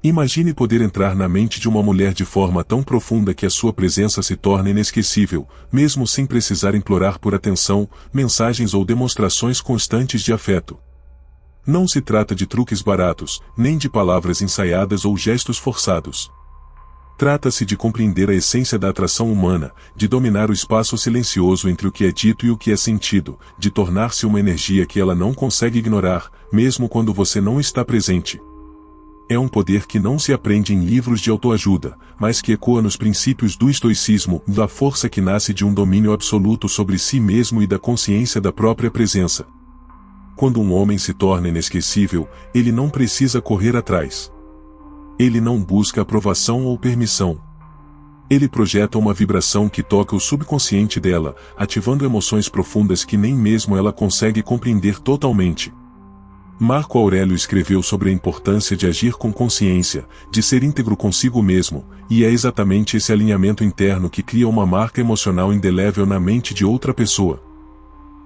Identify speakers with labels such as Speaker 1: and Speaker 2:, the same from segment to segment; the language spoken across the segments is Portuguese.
Speaker 1: Imagine poder entrar na mente de uma mulher de forma tão profunda que a sua presença se torna inesquecível, mesmo sem precisar implorar por atenção, mensagens ou demonstrações constantes de afeto. Não se trata de truques baratos, nem de palavras ensaiadas ou gestos forçados. Trata-se de compreender a essência da atração humana, de dominar o espaço silencioso entre o que é dito e o que é sentido, de tornar-se uma energia que ela não consegue ignorar, mesmo quando você não está presente. É um poder que não se aprende em livros de autoajuda, mas que ecoa nos princípios do estoicismo, da força que nasce de um domínio absoluto sobre si mesmo e da consciência da própria presença. Quando um homem se torna inesquecível, ele não precisa correr atrás. Ele não busca aprovação ou permissão. Ele projeta uma vibração que toca o subconsciente dela, ativando emoções profundas que nem mesmo ela consegue compreender totalmente. Marco Aurélio escreveu sobre a importância de agir com consciência, de ser íntegro consigo mesmo, e é exatamente esse alinhamento interno que cria uma marca emocional indelével na mente de outra pessoa.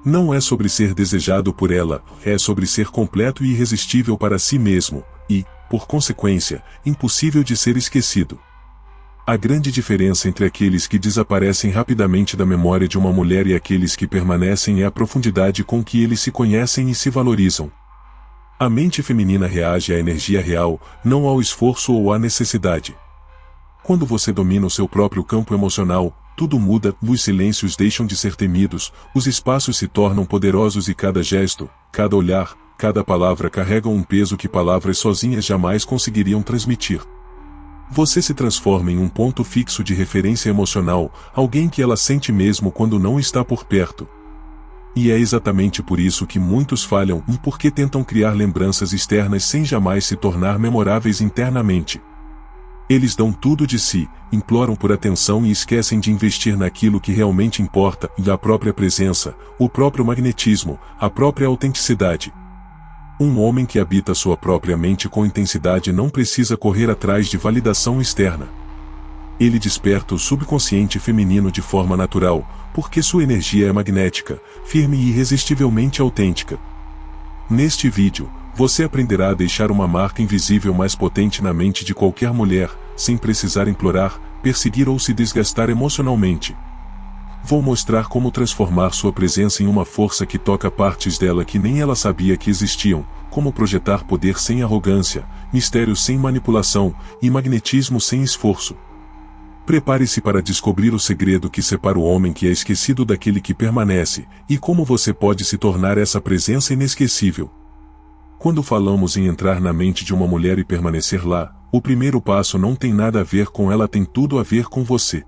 Speaker 1: Não é sobre ser desejado por ela, é sobre ser completo e irresistível para si mesmo, e, por consequência, impossível de ser esquecido. A grande diferença entre aqueles que desaparecem rapidamente da memória de uma mulher e aqueles que permanecem é a profundidade com que eles se conhecem e se valorizam. A mente feminina reage à energia real, não ao esforço ou à necessidade. Quando você domina o seu próprio campo emocional, tudo muda, os silêncios deixam de ser temidos, os espaços se tornam poderosos e cada gesto, cada olhar, cada palavra carregam um peso que palavras sozinhas jamais conseguiriam transmitir. Você se transforma em um ponto fixo de referência emocional, alguém que ela sente mesmo quando não está por perto. E é exatamente por isso que muitos falham e porque tentam criar lembranças externas sem jamais se tornar memoráveis internamente. Eles dão tudo de si, imploram por atenção e esquecem de investir naquilo que realmente importa, a própria presença, o próprio magnetismo, a própria autenticidade. Um homem que habita sua própria mente com intensidade não precisa correr atrás de validação externa. Ele desperta o subconsciente feminino de forma natural, porque sua energia é magnética, firme e irresistivelmente autêntica. Neste vídeo, você aprenderá a deixar uma marca invisível mais potente na mente de qualquer mulher, sem precisar implorar, perseguir ou se desgastar emocionalmente. Vou mostrar como transformar sua presença em uma força que toca partes dela que nem ela sabia que existiam, como projetar poder sem arrogância, mistério sem manipulação e magnetismo sem esforço. Prepare-se para descobrir o segredo que separa o homem que é esquecido daquele que permanece, e como você pode se tornar essa presença inesquecível. Quando falamos em entrar na mente de uma mulher e permanecer lá, o primeiro passo não tem nada a ver com ela, tem tudo a ver com você.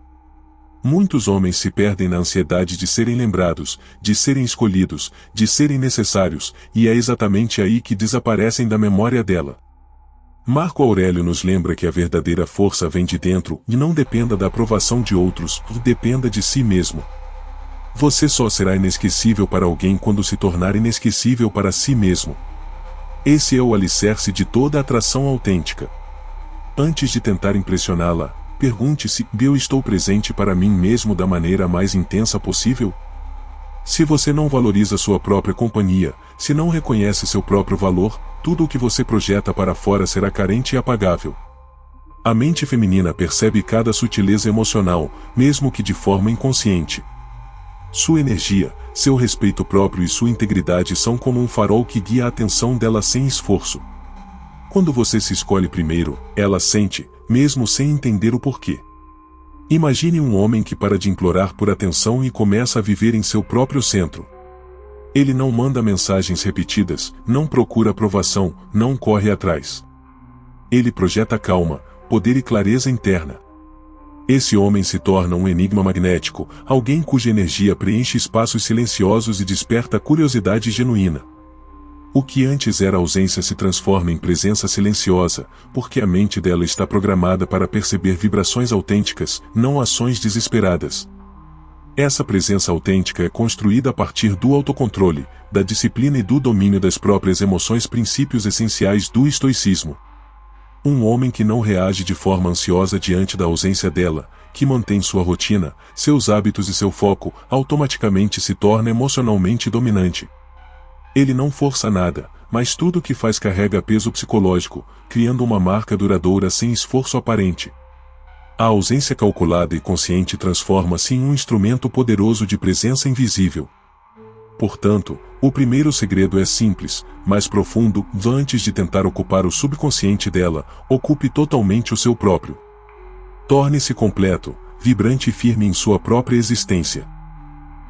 Speaker 1: Muitos homens se perdem na ansiedade de serem lembrados, de serem escolhidos, de serem necessários, e é exatamente aí que desaparecem da memória dela. Marco Aurélio nos lembra que a verdadeira força vem de dentro e não dependa da aprovação de outros, dependa de si mesmo. Você só será inesquecível para alguém quando se tornar inesquecível para si mesmo. Esse é o alicerce de toda atração autêntica. Antes de tentar impressioná-la, pergunte-se: eu estou presente para mim mesmo da maneira mais intensa possível? Se você não valoriza sua própria companhia, se não reconhece seu próprio valor, tudo o que você projeta para fora será carente e apagável. A mente feminina percebe cada sutileza emocional, mesmo que de forma inconsciente. Sua energia, seu respeito próprio e sua integridade são como um farol que guia a atenção dela sem esforço. Quando você se escolhe primeiro, ela sente, mesmo sem entender o porquê. Imagine um homem que para de implorar por atenção e começa a viver em seu próprio centro. Ele não manda mensagens repetidas, não procura aprovação, não corre atrás. Ele projeta calma, poder e clareza interna. Esse homem se torna um enigma magnético, alguém cuja energia preenche espaços silenciosos e desperta curiosidade genuína. O que antes era ausência se transforma em presença silenciosa, porque a mente dela está programada para perceber vibrações autênticas, não ações desesperadas. Essa presença autêntica é construída a partir do autocontrole, da disciplina e do domínio das próprias emoções, princípios essenciais do estoicismo. Um homem que não reage de forma ansiosa diante da ausência dela, que mantém sua rotina, seus hábitos e seu foco, automaticamente se torna emocionalmente dominante. Ele não força nada, mas tudo o que faz carrega peso psicológico, criando uma marca duradoura sem esforço aparente. A ausência calculada e consciente transforma-se em um instrumento poderoso de presença invisível. Portanto, o primeiro segredo é simples, mas profundo. Antes de tentar ocupar o subconsciente dela, ocupe totalmente o seu próprio. Torne-se completo, vibrante e firme em sua própria existência.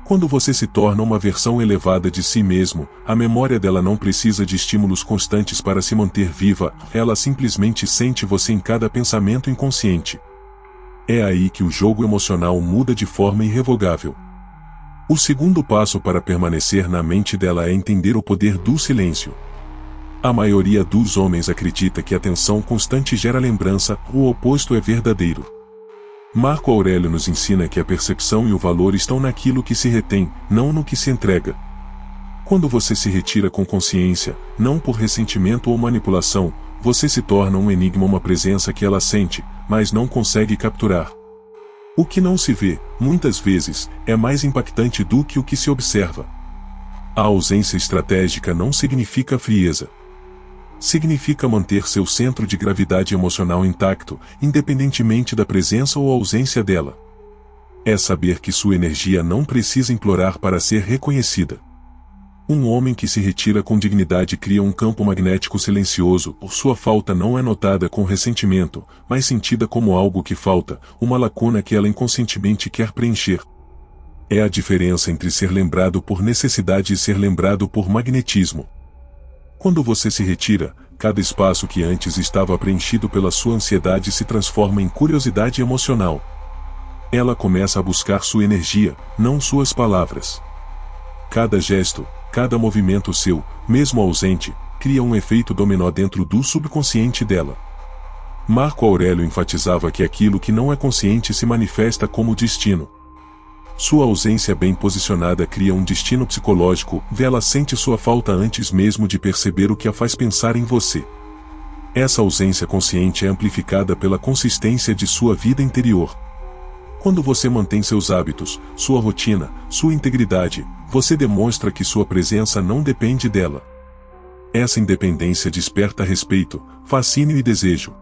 Speaker 1: Quando você se torna uma versão elevada de si mesmo, a memória dela não precisa de estímulos constantes para se manter viva, ela simplesmente sente você em cada pensamento inconsciente. É aí que o jogo emocional muda de forma irrevogável. O segundo passo para permanecer na mente dela é entender o poder do silêncio. A maioria dos homens acredita que a atenção constante gera lembrança, o oposto é verdadeiro. Marco Aurélio nos ensina que a percepção e o valor estão naquilo que se retém, não no que se entrega. Quando você se retira com consciência, não por ressentimento ou manipulação, você se torna um enigma, uma presença que ela sente, mas não consegue capturar. O que não se vê, muitas vezes, é mais impactante do que o que se observa. A ausência estratégica não significa frieza. Significa manter seu centro de gravidade emocional intacto, independentemente da presença ou ausência dela. É saber que sua energia não precisa implorar para ser reconhecida. Um homem que se retira com dignidade cria um campo magnético silencioso, sua falta não é notada com ressentimento, mas sentida como algo que falta, uma lacuna que ela inconscientemente quer preencher. É a diferença entre ser lembrado por necessidade e ser lembrado por magnetismo. Quando você se retira, cada espaço que antes estava preenchido pela sua ansiedade se transforma em curiosidade emocional. Ela começa a buscar sua energia, não suas palavras. Cada gesto, cada movimento seu, mesmo ausente, cria um efeito dominó dentro do subconsciente dela. Marco Aurélio enfatizava que aquilo que não é consciente se manifesta como destino. Sua ausência bem posicionada cria um destino psicológico, ela sente sua falta antes mesmo de perceber o que a faz pensar em você. Essa ausência consciente é amplificada pela consistência de sua vida interior. Quando você mantém seus hábitos, sua rotina, sua integridade, você demonstra que sua presença não depende dela. Essa independência desperta respeito, fascínio e desejo.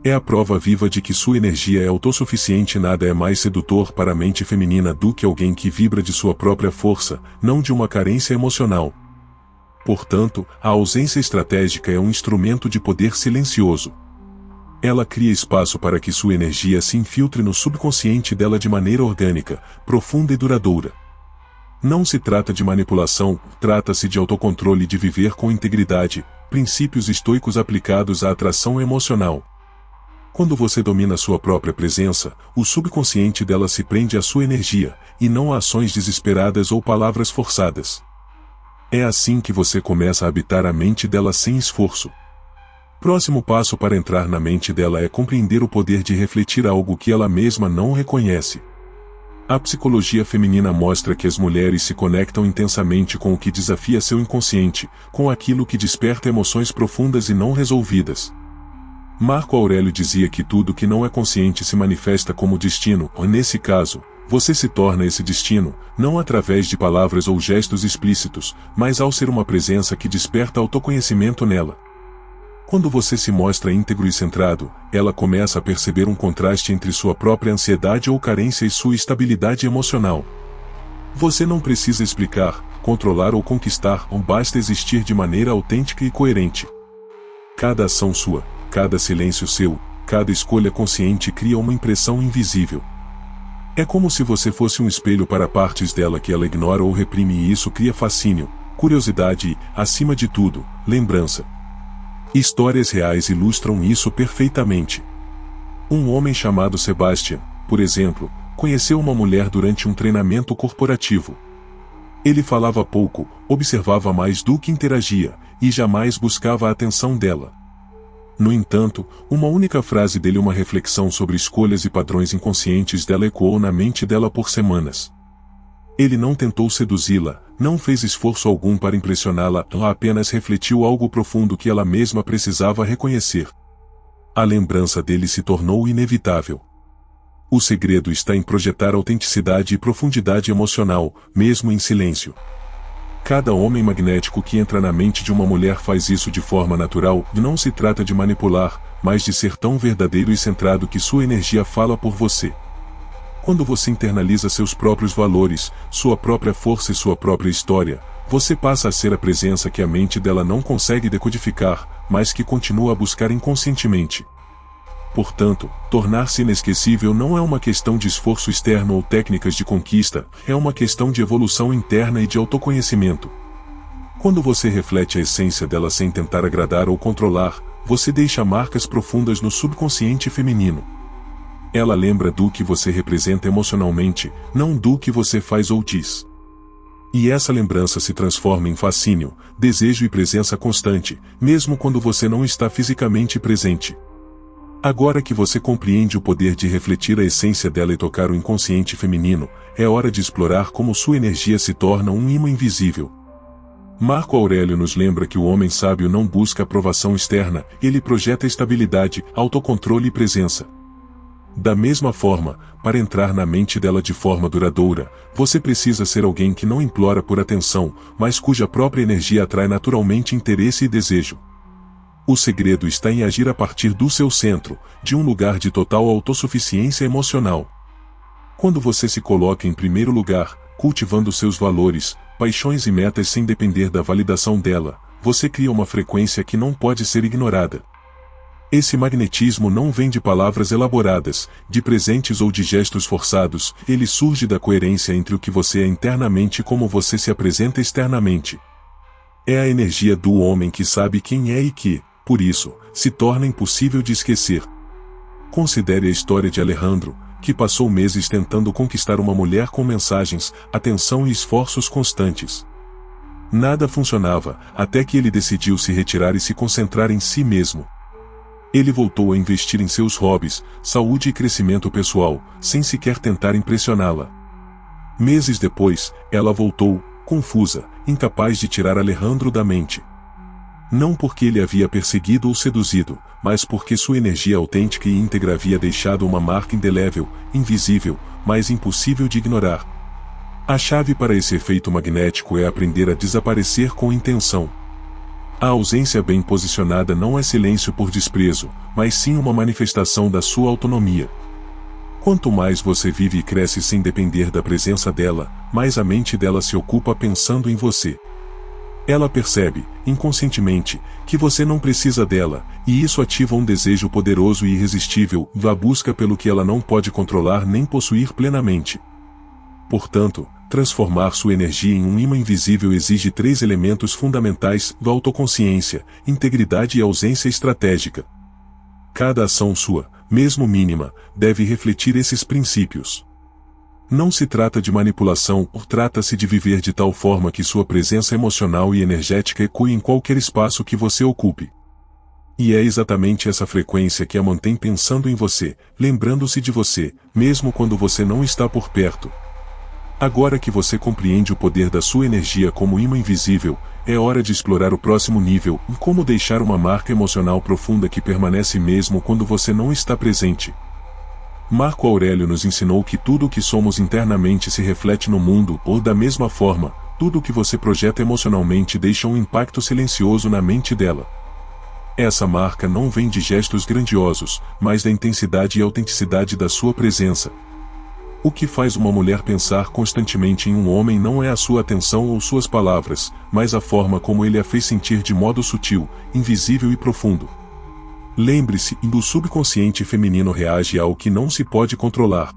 Speaker 1: É a prova viva de que sua energia é autossuficiente e nada é mais sedutor para a mente feminina do que alguém que vibra de sua própria força, não de uma carência emocional. Portanto, a ausência estratégica é um instrumento de poder silencioso. Ela cria espaço para que sua energia se infiltre no subconsciente dela de maneira orgânica, profunda e duradoura. Não se trata de manipulação, trata-se de autocontrole e de viver com integridade, princípios estoicos aplicados à atração emocional. Quando você domina sua própria presença, o subconsciente dela se prende à sua energia, e não a ações desesperadas ou palavras forçadas. É assim que você começa a habitar a mente dela sem esforço. Próximo passo para entrar na mente dela é compreender o poder de refletir algo que ela mesma não reconhece. A psicologia feminina mostra que as mulheres se conectam intensamente com o que desafia seu inconsciente, com aquilo que desperta emoções profundas e não resolvidas. Marco Aurélio dizia que tudo que não é consciente se manifesta como destino, e nesse caso, você se torna esse destino, não através de palavras ou gestos explícitos, mas ao ser uma presença que desperta autoconhecimento nela. Quando você se mostra íntegro e centrado, ela começa a perceber um contraste entre sua própria ansiedade ou carência e sua estabilidade emocional. Você não precisa explicar, controlar ou conquistar, basta existir de maneira autêntica e coerente. Cada ação sua, cada silêncio seu, cada escolha consciente cria uma impressão invisível. É como se você fosse um espelho para partes dela que ela ignora ou reprime, e isso cria fascínio, curiosidade e, acima de tudo, lembrança. Histórias reais ilustram isso perfeitamente. Um homem chamado Sebastian, por exemplo, conheceu uma mulher durante um treinamento corporativo. Ele falava pouco, observava mais do que interagia, e jamais buscava a atenção dela. No entanto, uma única frase dele, uma reflexão sobre escolhas e padrões inconscientes dela, ecoou na mente dela por semanas. Ele não tentou seduzi-la, não fez esforço algum para impressioná-la, ela apenas refletiu algo profundo que ela mesma precisava reconhecer. A lembrança dele se tornou inevitável. O segredo está em projetar autenticidade e profundidade emocional, mesmo em silêncio. Cada homem magnético que entra na mente de uma mulher faz isso de forma natural, e não se trata de manipular, mas de ser tão verdadeiro e centrado que sua energia fala por você. Quando você internaliza seus próprios valores, sua própria força e sua própria história, você passa a ser a presença que a mente dela não consegue decodificar, mas que continua a buscar inconscientemente. Portanto, tornar-se inesquecível não é uma questão de esforço externo ou técnicas de conquista, é uma questão de evolução interna e de autoconhecimento. Quando você reflete a essência dela sem tentar agradar ou controlar, você deixa marcas profundas no subconsciente feminino. Ela lembra do que você representa emocionalmente, não do que você faz ou diz. E essa lembrança se transforma em fascínio, desejo e presença constante, mesmo quando você não está fisicamente presente. Agora que você compreende o poder de refletir a essência dela e tocar o inconsciente feminino, é hora de explorar como sua energia se torna um imã invisível. Marco Aurélio nos lembra que o homem sábio não busca aprovação externa, ele projeta estabilidade, autocontrole e presença. Da mesma forma, para entrar na mente dela de forma duradoura, você precisa ser alguém que não implora por atenção, mas cuja própria energia atrai naturalmente interesse e desejo. O segredo está em agir a partir do seu centro, de um lugar de total autossuficiência emocional. Quando você se coloca em primeiro lugar, cultivando seus valores, paixões e metas sem depender da validação dela, você cria uma frequência que não pode ser ignorada. Esse magnetismo não vem de palavras elaboradas, de presentes ou de gestos forçados, ele surge da coerência entre o que você é internamente e como você se apresenta externamente. É a energia do homem que sabe quem é e que, por isso, se torna impossível de esquecer. Considere a história de Alejandro, que passou meses tentando conquistar uma mulher com mensagens, atenção e esforços constantes. Nada funcionava, até que ele decidiu se retirar e se concentrar em si mesmo. Ele voltou a investir em seus hobbies, saúde e crescimento pessoal, sem sequer tentar impressioná-la. Meses depois, ela voltou, confusa, incapaz de tirar Alejandro da mente. Não porque ele havia perseguido ou seduzido, mas porque sua energia autêntica e íntegra havia deixado uma marca indelével, invisível, mas impossível de ignorar. A chave para esse efeito magnético é aprender a desaparecer com intenção. A ausência bem posicionada não é silêncio por desprezo, mas sim uma manifestação da sua autonomia. Quanto mais você vive e cresce sem depender da presença dela, mais a mente dela se ocupa pensando em você. Ela percebe, inconscientemente, que você não precisa dela, e isso ativa um desejo poderoso e irresistível, a busca pelo que ela não pode controlar nem possuir plenamente. Portanto, transformar sua energia em um imã invisível exige 3 elementos fundamentais: autoconsciência, integridade e ausência estratégica. Cada ação sua, mesmo mínima, deve refletir esses princípios. Não se trata de manipulação, trata-se de viver de tal forma que sua presença emocional e energética ecoe em qualquer espaço que você ocupe. E é exatamente essa frequência que a mantém pensando em você, lembrando-se de você, mesmo quando você não está por perto. Agora que você compreende o poder da sua energia como imã invisível, é hora de explorar o próximo nível, como deixar uma marca emocional profunda que permanece mesmo quando você não está presente. Marco Aurélio nos ensinou que tudo o que somos internamente se reflete no mundo, ou da mesma forma, tudo o que você projeta emocionalmente deixa um impacto silencioso na mente dela. Essa marca não vem de gestos grandiosos, mas da intensidade e autenticidade da sua presença. O que faz uma mulher pensar constantemente em um homem não é a sua atenção ou suas palavras, mas a forma como ele a fez sentir de modo sutil, invisível e profundo. Lembre-se, o subconsciente feminino reage ao que não se pode controlar.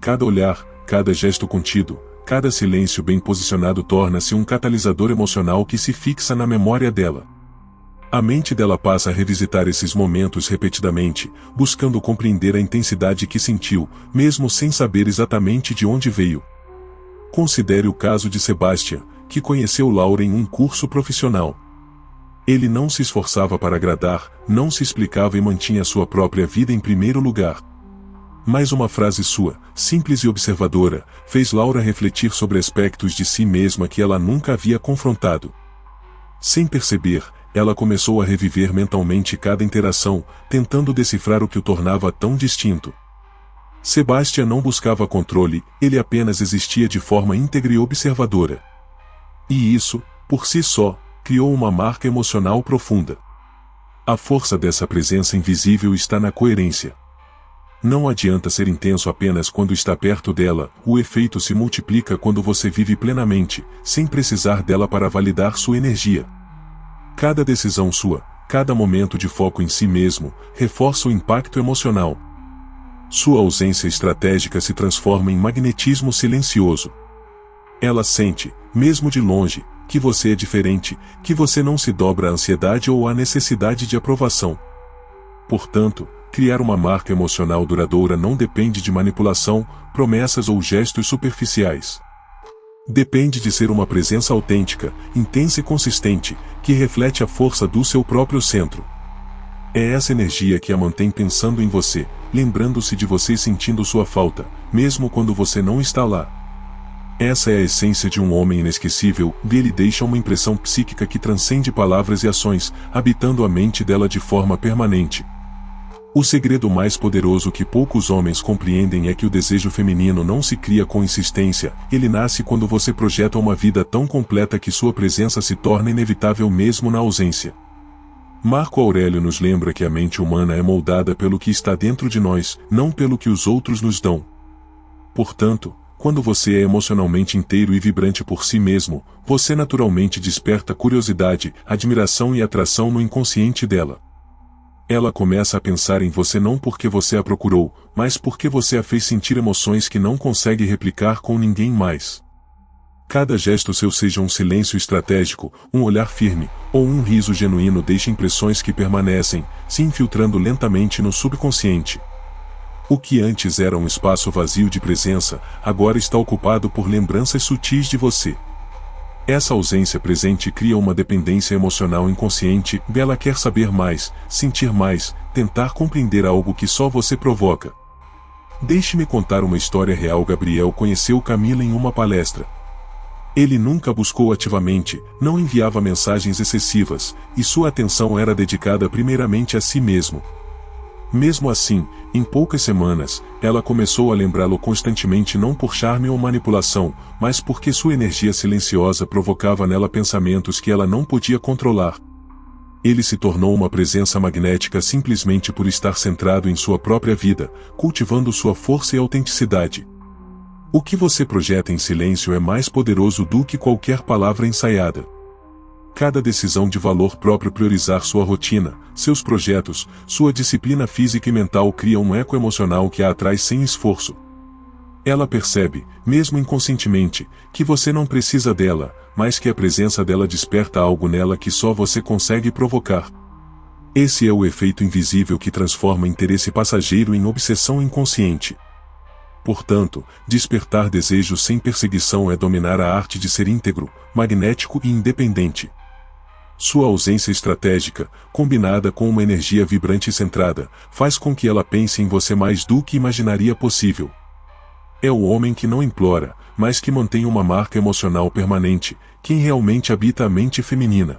Speaker 1: Cada olhar, cada gesto contido, cada silêncio bem posicionado torna-se um catalisador emocional que se fixa na memória dela. A mente dela passa a revisitar esses momentos repetidamente, buscando compreender a intensidade que sentiu, mesmo sem saber exatamente de onde veio. Considere o caso de Sebastian, que conheceu Laura em um curso profissional. Ele não se esforçava para agradar, não se explicava e mantinha sua própria vida em primeiro lugar. Mas uma frase sua, simples e observadora, fez Laura refletir sobre aspectos de si mesma que ela nunca havia confrontado. Sem perceber, ela começou a reviver mentalmente cada interação, tentando decifrar o que o tornava tão distinto. Sebastian não buscava controle, ele apenas existia de forma íntegra e observadora. E isso, por si só, criou uma marca emocional profunda. A força dessa presença invisível está na coerência. Não adianta ser intenso apenas quando está perto dela, o efeito se multiplica quando você vive plenamente, sem precisar dela para validar sua energia. Cada decisão sua, cada momento de foco em si mesmo, reforça o impacto emocional. Sua ausência estratégica se transforma em magnetismo silencioso. Ela sente, mesmo de longe, que você é diferente, que você não se dobra à ansiedade ou à necessidade de aprovação. Portanto, criar uma marca emocional duradoura não depende de manipulação, promessas ou gestos superficiais. Depende de ser uma presença autêntica, intensa e consistente, que reflete a força do seu próprio centro. É essa energia que a mantém pensando em você, lembrando-se de você e sentindo sua falta, mesmo quando você não está lá. Essa é a essência de um homem inesquecível, dele deixa uma impressão psíquica que transcende palavras e ações, habitando a mente dela de forma permanente. O segredo mais poderoso que poucos homens compreendem é que o desejo feminino não se cria com insistência, ele nasce quando você projeta uma vida tão completa que sua presença se torna inevitável mesmo na ausência. Marco Aurélio nos lembra que a mente humana é moldada pelo que está dentro de nós, não pelo que os outros nos dão. Portanto, quando você é emocionalmente inteiro e vibrante por si mesmo, você naturalmente desperta curiosidade, admiração e atração no inconsciente dela. Ela começa a pensar em você não porque você a procurou, mas porque você a fez sentir emoções que não consegue replicar com ninguém mais. Cada gesto seu, seja um silêncio estratégico, um olhar firme, ou um riso genuíno, deixa impressões que permanecem, se infiltrando lentamente no subconsciente. O que antes era um espaço vazio de presença, agora está ocupado por lembranças sutis de você. Essa ausência presente cria uma dependência emocional inconsciente, ela quer saber mais, sentir mais, tentar compreender algo que só você provoca. Deixe-me contar uma história real. Gabriel conheceu Camila em uma palestra. Ele nunca buscou ativamente, não enviava mensagens excessivas, e sua atenção era dedicada primeiramente a si mesmo. Mesmo assim, em poucas semanas, ela começou a lembrá-lo constantemente, não por charme ou manipulação, mas porque sua energia silenciosa provocava nela pensamentos que ela não podia controlar. Ele se tornou uma presença magnética simplesmente por estar centrado em sua própria vida, cultivando sua força e autenticidade. O que você projeta em silêncio é mais poderoso do que qualquer palavra ensaiada. Cada decisão de valor próprio, priorizar sua rotina, seus projetos, sua disciplina física e mental cria um eco emocional que a atrai sem esforço. Ela percebe, mesmo inconscientemente, que você não precisa dela, mas que a presença dela desperta algo nela que só você consegue provocar. Esse é o efeito invisível que transforma interesse passageiro em obsessão inconsciente. Portanto, despertar desejo sem perseguição é dominar a arte de ser íntegro, magnético e independente. Sua ausência estratégica, combinada com uma energia vibrante e centrada, faz com que ela pense em você mais do que imaginaria possível. É o homem que não implora, mas que mantém uma marca emocional permanente, quem realmente habita a mente feminina.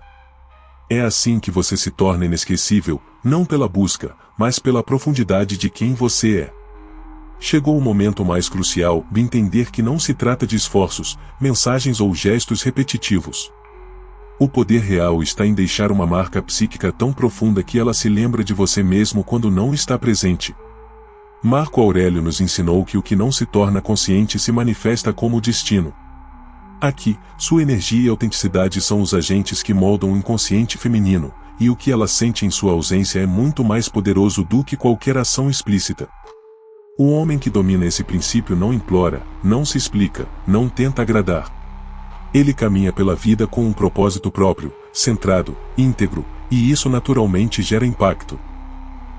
Speaker 1: É assim que você se torna inesquecível, não pela busca, mas pela profundidade de quem você é. Chegou o momento mais crucial de entender que não se trata de esforços, mensagens ou gestos repetitivos. O poder real está em deixar uma marca psíquica tão profunda que ela se lembra de você mesmo quando não está presente. Marco Aurélio nos ensinou que o que não se torna consciente se manifesta como destino. Aqui, sua energia e autenticidade são os agentes que moldam o inconsciente feminino, e o que ela sente em sua ausência é muito mais poderoso do que qualquer ação explícita. O homem que domina esse princípio não implora, não se explica, não tenta agradar. Ele caminha pela vida com um propósito próprio, centrado, íntegro, e isso naturalmente gera impacto.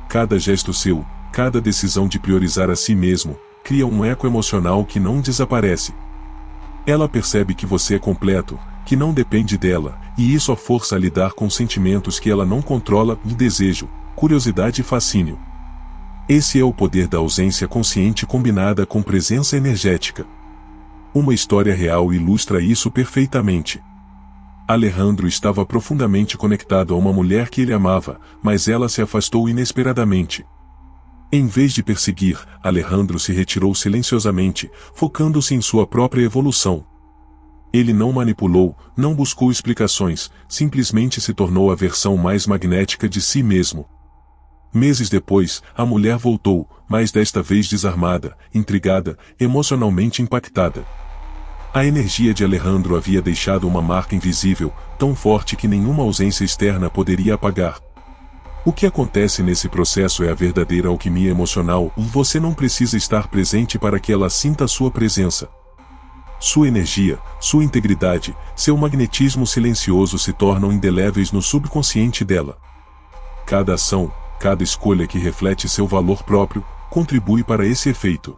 Speaker 1: Cada gesto seu, cada decisão de priorizar a si mesmo, cria um eco emocional que não desaparece. Ela percebe que você é completo, que não depende dela, e isso a força a lidar com sentimentos que ela não controla, de desejo, curiosidade e fascínio. Esse é o poder da ausência consciente combinada com presença energética. Uma história real ilustra isso perfeitamente. Alejandro estava profundamente conectado a uma mulher que ele amava, mas ela se afastou inesperadamente. Em vez de perseguir, Alejandro se retirou silenciosamente, focando-se em sua própria evolução. Ele não manipulou, não buscou explicações, simplesmente se tornou a versão mais magnética de si mesmo. Meses depois, a mulher voltou, mas desta vez desarmada, intrigada, emocionalmente impactada. A energia de Alejandro havia deixado uma marca invisível, tão forte que nenhuma ausência externa poderia apagar. O que acontece nesse processo é a verdadeira alquimia emocional, e você não precisa estar presente para que ela sinta sua presença. Sua energia, sua integridade, seu magnetismo silencioso se tornam indeléveis no subconsciente dela. Cada ação, cada escolha que reflete seu valor próprio, contribui para esse efeito.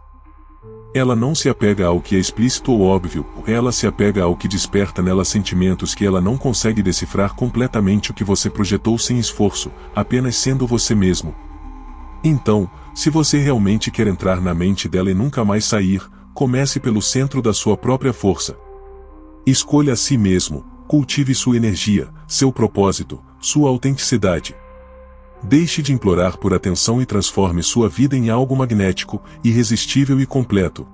Speaker 1: Ela não se apega ao que é explícito ou óbvio, ela se apega ao que desperta nela sentimentos que ela não consegue decifrar completamente o que você projetou sem esforço, apenas sendo você mesmo. Então, se você realmente quer entrar na mente dela e nunca mais sair, comece pelo centro da sua própria força. Escolha a si mesmo, cultive sua energia, seu propósito, sua autenticidade. Deixe de implorar por atenção e transforme sua vida em algo magnético, irresistível e completo.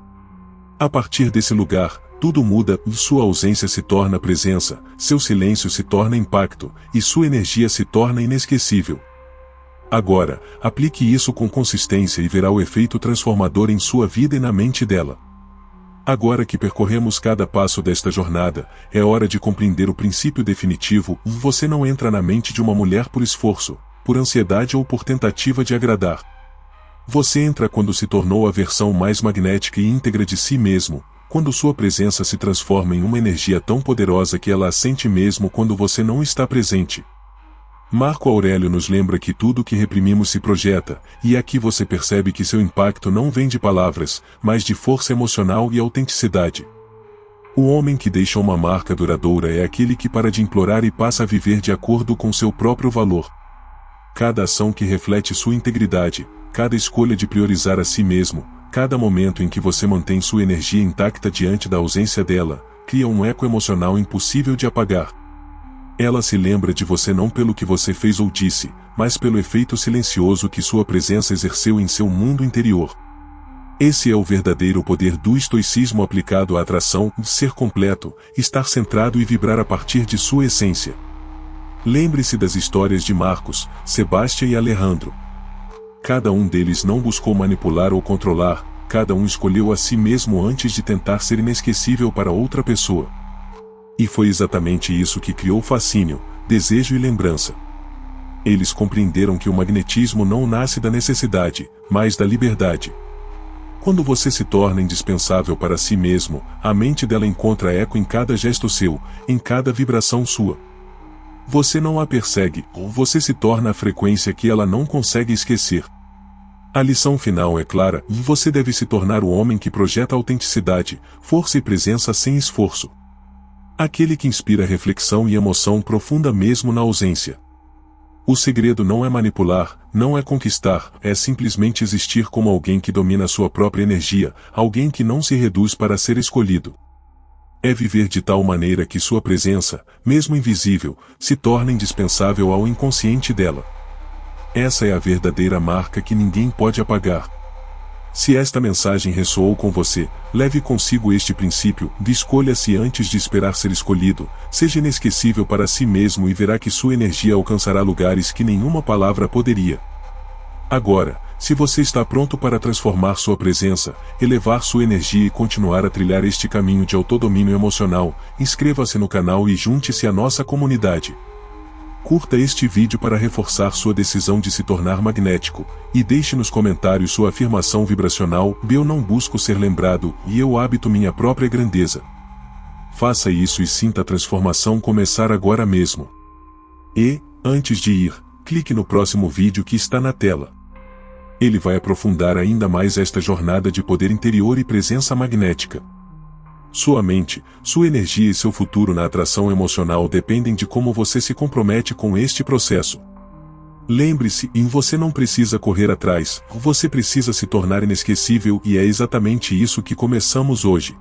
Speaker 1: A partir desse lugar, tudo muda, sua ausência se torna presença, seu silêncio se torna impacto, e sua energia se torna inesquecível. Agora, aplique isso com consistência e verá o efeito transformador em sua vida e na mente dela. Agora que percorremos cada passo desta jornada, é hora de compreender o princípio definitivo: você não entra na mente de uma mulher por esforço, por ansiedade ou por tentativa de agradar. Você entra quando se tornou a versão mais magnética e íntegra de si mesmo, quando sua presença se transforma em uma energia tão poderosa que ela a sente mesmo quando você não está presente. Marco Aurélio nos lembra que tudo que reprimimos se projeta, e aqui você percebe que seu impacto não vem de palavras, mas de força emocional e autenticidade. O homem que deixa uma marca duradoura é aquele que para de implorar e passa a viver de acordo com seu próprio valor. Cada ação que reflete sua integridade, cada escolha de priorizar a si mesmo, cada momento em que você mantém sua energia intacta diante da ausência dela, cria um eco emocional impossível de apagar. Ela se lembra de você não pelo que você fez ou disse, mas pelo efeito silencioso que sua presença exerceu em seu mundo interior. Esse é o verdadeiro poder do estoicismo aplicado à atração: ser completo, estar centrado e vibrar a partir de sua essência. Lembre-se das histórias de Marcos, Sebastião e Alejandro. Cada um deles não buscou manipular ou controlar, cada um escolheu a si mesmo antes de tentar ser inesquecível para outra pessoa. E foi exatamente isso que criou fascínio, desejo e lembrança. Eles compreenderam que o magnetismo não nasce da necessidade, mas da liberdade. Quando você se torna indispensável para si mesmo, a mente dela encontra eco em cada gesto seu, em cada vibração sua. Você não a persegue, você se torna a frequência que ela não consegue esquecer. A lição final é clara: você deve se tornar o homem que projeta autenticidade, força e presença sem esforço. Aquele que inspira reflexão e emoção profunda mesmo na ausência. O segredo não é manipular, não é conquistar, é simplesmente existir como alguém que domina sua própria energia, alguém que não se reduz para ser escolhido. É viver de tal maneira que sua presença, mesmo invisível, se torna indispensável ao inconsciente dela. Essa é a verdadeira marca que ninguém pode apagar. Se esta mensagem ressoou com você, leve consigo este princípio: escolha-se antes de esperar ser escolhido, seja inesquecível para si mesmo e verá que sua energia alcançará lugares que nenhuma palavra poderia. Agora, se você está pronto para transformar sua presença, elevar sua energia e continuar a trilhar este caminho de autodomínio emocional, inscreva-se no canal e junte-se à nossa comunidade. Curta este vídeo para reforçar sua decisão de se tornar magnético, e deixe nos comentários sua afirmação vibracional: eu não busco ser lembrado, e eu habito minha própria grandeza. Faça isso e sinta a transformação começar agora mesmo. E, antes de ir, clique no próximo vídeo que está na tela. Ele vai aprofundar ainda mais esta jornada de poder interior e presença magnética. Sua mente, sua energia e seu futuro na atração emocional dependem de como você se compromete com este processo. Lembre-se, você não precisa correr atrás, você precisa se tornar inesquecível, e é exatamente isso que começamos hoje.